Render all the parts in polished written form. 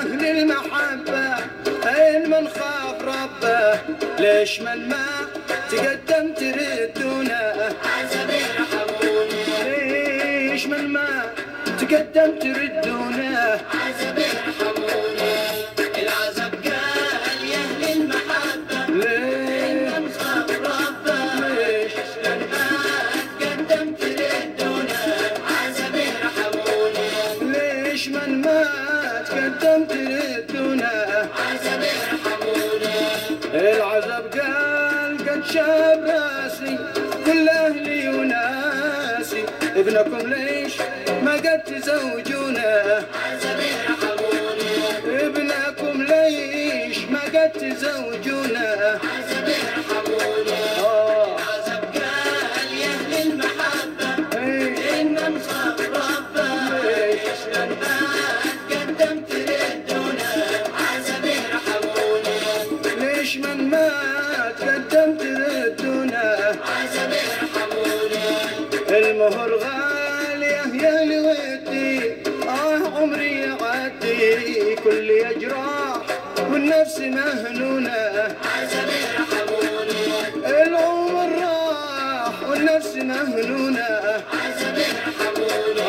أهل المحبة أين من خاف ربه ليش من ما تقدم تردونه عزب يرحموني ليش من ما تقدم تردونه عزب يرحموني العزب قال يا أهل المحبة أين من خاف ربه ليش من ما تقدم تردونه عزب يرحموني ليش من ما تقدم تردونه عزب يرحموني العزب قال قد شاب راسي كل اهلي وناسي ابنكم ليش ما قد تزوجونه عزب يرحموني ابنكم ليش ما قد تزوجونه عزب يرحموني العزب قال يا اهل المحبه ان نخاف ربه ليش من ما تقدم تردونه عزب يرحموني ليش من ما تقدم تردونه عزب يرحموني المهر غاليه يا لودي عمري يعدي كل يجراح والنفس مهنونه عزب يرحموني العمر راح والنفس مهنونه عزب يرحموني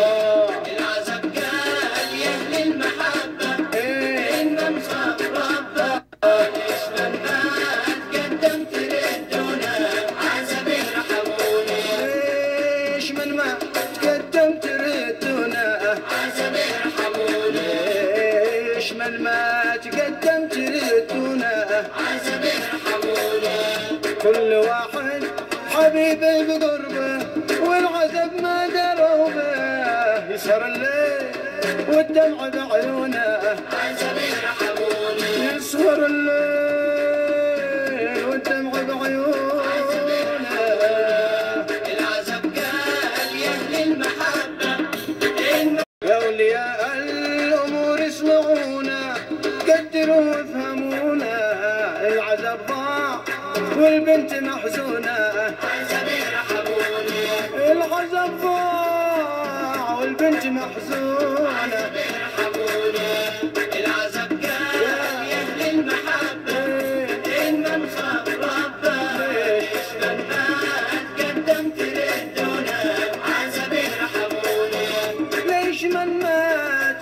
العزب قال يا اهل المحبه ان نخاف ربه ليش من ما تقدم تردونه عزب يرحموني ليش من ما تقدم تردونه عزب يرحموني ليش من ما تقدم تردونه عزب يرحموني كل واحد حبيبي بقربه والعذب ما دروا به يسهر الليل والدمع بعيونه عزب يرحموني يسهر الليل والدمع بعيونه العزب قال يا اهل المحبه يا اولياء الامور اسمعونا قدروا وافهمونا العزب ضاع والبنت محزونه عزب يرحموني العزب ضاع والبنت محزونه عزب يرحموني العزب قال يا اهل المحبه ان نخاف ربه ليش من ما تقدم تردونه عزب يرحموني ليش من ما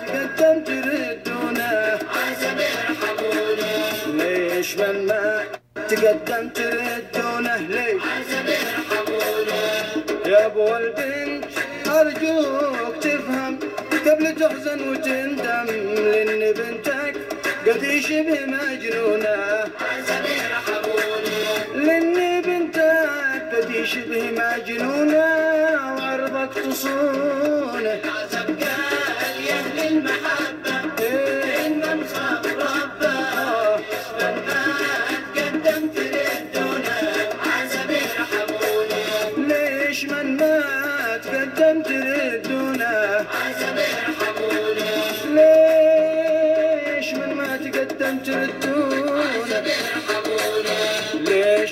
تقدم تردونه عزب يرحموني ليش من ما تقدم تردونه ليش عزب يرحموني يا ابو البنت ارجوك تفهم قبل تحزن وتندم لان بنتك قد شبه مجنونه عزب يرحموني لان بنتك قد شبه مجنونه وعرضك تصونه العزب قال يا اهل المحبه ان نخاف ربه من ما تقدم تردونه عزب يرحموني ليش من ما تقدم تردونه عزب يرحموني ليش من ما تقدم تردونه عزب يرحموني ليش